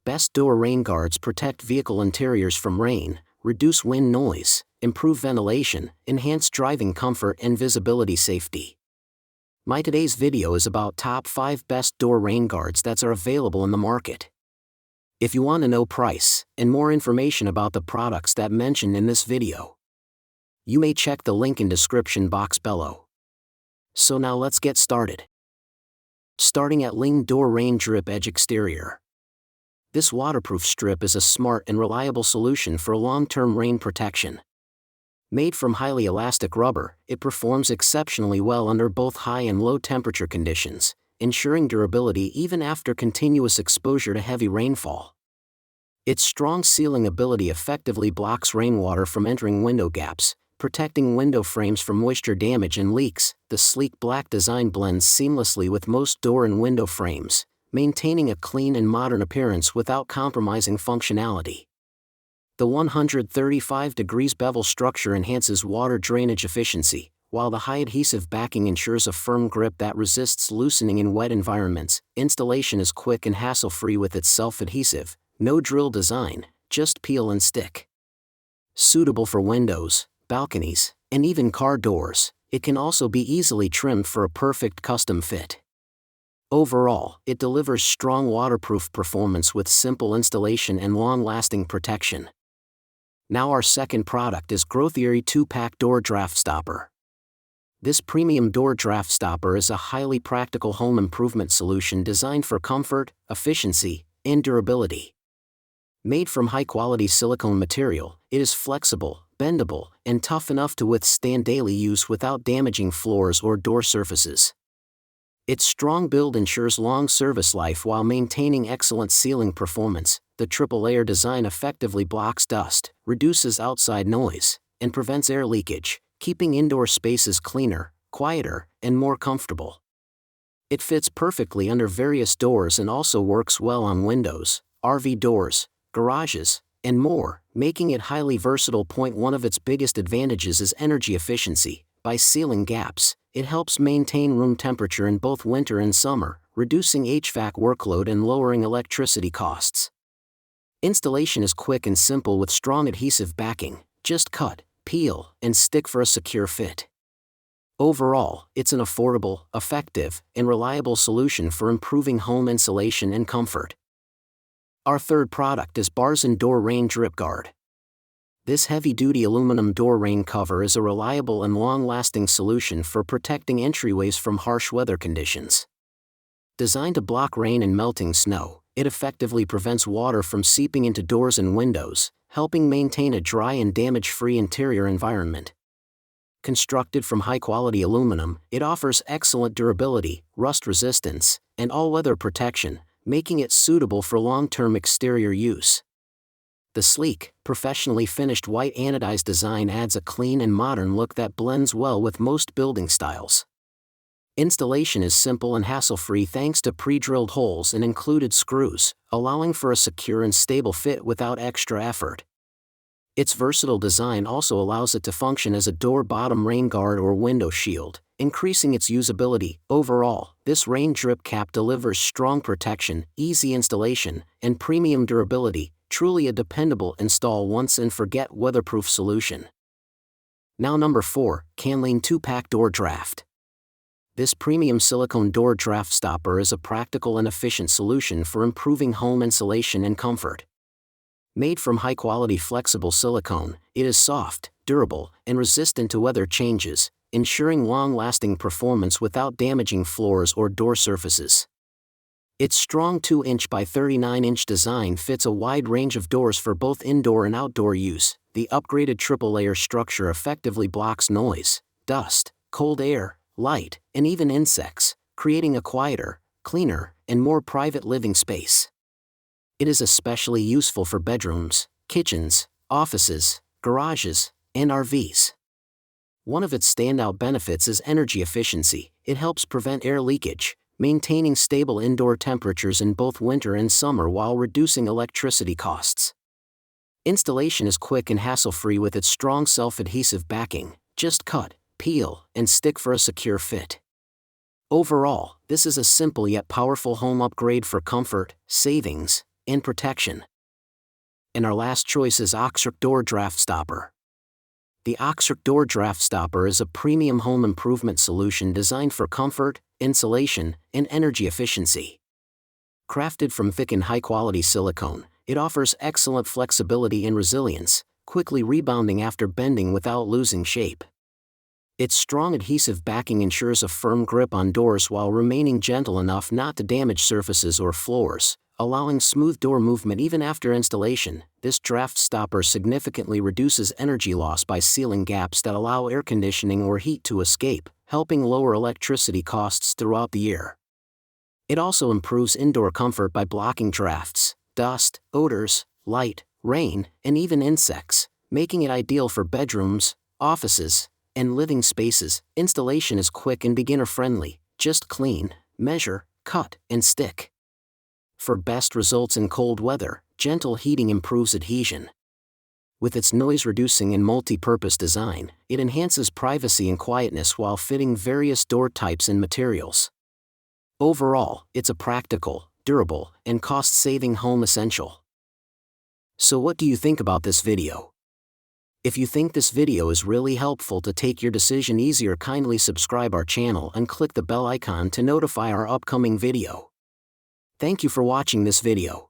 best door rain guards protect vehicle interiors from rain, reduce wind noise, improve ventilation, enhance driving comfort and visibility safety. My today's video is about top 5 best door rain guards that are available in the market. If you want to know price and more information about the products that mentioned in this video, you may check the link in description box below. So now let's get started. Starting at Ling Door Rain Drip Edge Exterior. This waterproof strip is a smart and reliable solution for long-term rain protection. Made from highly elastic rubber, it performs exceptionally well under both high and low temperature conditions, ensuring durability even after continuous exposure to heavy rainfall. Its strong sealing ability effectively blocks rainwater from entering window gaps, protecting window frames from moisture damage and leaks. The sleek black design blends seamlessly with most door and window frames, maintaining a clean and modern appearance without compromising functionality. The 135 degrees bevel structure enhances water drainage efficiency, while the high adhesive backing ensures a firm grip that resists loosening in wet environments. Installation is quick and hassle-free with its self-adhesive, no-drill design, just peel and stick. Suitable for windows, balconies, and even car doors, it can also be easily trimmed for a perfect custom fit. Overall, it delivers strong waterproof performance with simple installation and long-lasting protection. Now our second product is Growtheory 2-Pack Door Draft Stopper. This premium door draft stopper is a highly practical home improvement solution designed for comfort, efficiency, and durability. Made from high-quality silicone material, it is flexible, bendable, and tough enough to withstand daily use without damaging floors or door surfaces. Its strong build ensures long service life while maintaining excellent sealing performance. The triple-layer design effectively blocks dust, reduces outside noise, and prevents air leakage, keeping indoor spaces cleaner, quieter, and more comfortable. It fits perfectly under various doors and also works well on windows, RV doors, garages, and more, making it highly versatile. One of its biggest advantages is energy efficiency. By sealing gaps, it helps maintain room temperature in both winter and summer, reducing HVAC workload and lowering electricity costs. Installation is quick and simple with strong adhesive backing. Just cut, peel, and stick for a secure fit. Overall, it's an affordable, effective, and reliable solution for improving home insulation and comfort. Our third product is Barzin Door Rain Drip Guard. This heavy-duty aluminum door rain cover is a reliable and long-lasting solution for protecting entryways from harsh weather conditions. Designed to block rain and melting snow, it effectively prevents water from seeping into doors and windows, helping maintain a dry and damage-free interior environment. Constructed from high-quality aluminum, it offers excellent durability, rust resistance, and all-weather protection, making it suitable for long-term exterior use. The sleek, professionally finished white anodized design adds a clean and modern look that blends well with most building styles. Installation is simple and hassle-free thanks to pre-drilled holes and included screws, allowing for a secure and stable fit without extra effort. Its versatile design also allows it to function as a door bottom rain guard or window shield, increasing its usability. Overall, this rain drip cap delivers strong protection, easy installation, and premium durability, truly a dependable install-once-and-forget weatherproof solution. Now number 4, Canleen 2-Pack Door Draft. This premium silicone door draft stopper is a practical and efficient solution for improving home insulation and comfort. Made from high-quality flexible silicone, it is soft, durable, and resistant to weather changes, ensuring long-lasting performance without damaging floors or door surfaces. Its strong 2-inch by 39-inch design fits a wide range of doors for both indoor and outdoor use. The upgraded triple-layer structure effectively blocks noise, dust, cold air, light, and even insects, creating a quieter, cleaner, and more private living space. It is especially useful for bedrooms, kitchens, offices, garages, and RVs. One of its standout benefits is energy efficiency. It helps prevent air leakage, maintaining stable indoor temperatures in both winter and summer while reducing electricity costs. Installation is quick and hassle-free with its strong self-adhesive backing. Just cut, peel, and stick for a secure fit. Overall, this is a simple yet powerful home upgrade for comfort, savings, and protection. And our last choice is Oxric Door Draft Stopper. The Oxric Door Draft Stopper is a premium home improvement solution designed for comfort, insulation, and energy efficiency. Crafted from thick and high-quality silicone, it offers excellent flexibility and resilience, quickly rebounding after bending without losing shape. Its strong adhesive backing ensures a firm grip on doors while remaining gentle enough not to damage surfaces or floors, allowing smooth door movement even after installation. This draft stopper significantly reduces energy loss by sealing gaps that allow air conditioning or heat to escape, helping lower electricity costs throughout the year. It also improves indoor comfort by blocking drafts, dust, odors, light, rain, and even insects, making it ideal for bedrooms, offices, and living spaces. Installation is quick and beginner-friendly. Just clean, measure, cut, and stick. For best results in cold weather, gentle heating improves adhesion. With its noise-reducing and multi-purpose design, it enhances privacy and quietness while fitting various door types and materials. Overall, it's a practical, durable, and cost-saving home essential. So what do you think about this video? If you think this video is really helpful to take your decision easier, kindly subscribe our channel and click the bell icon to notify our upcoming video. Thank you for watching this video.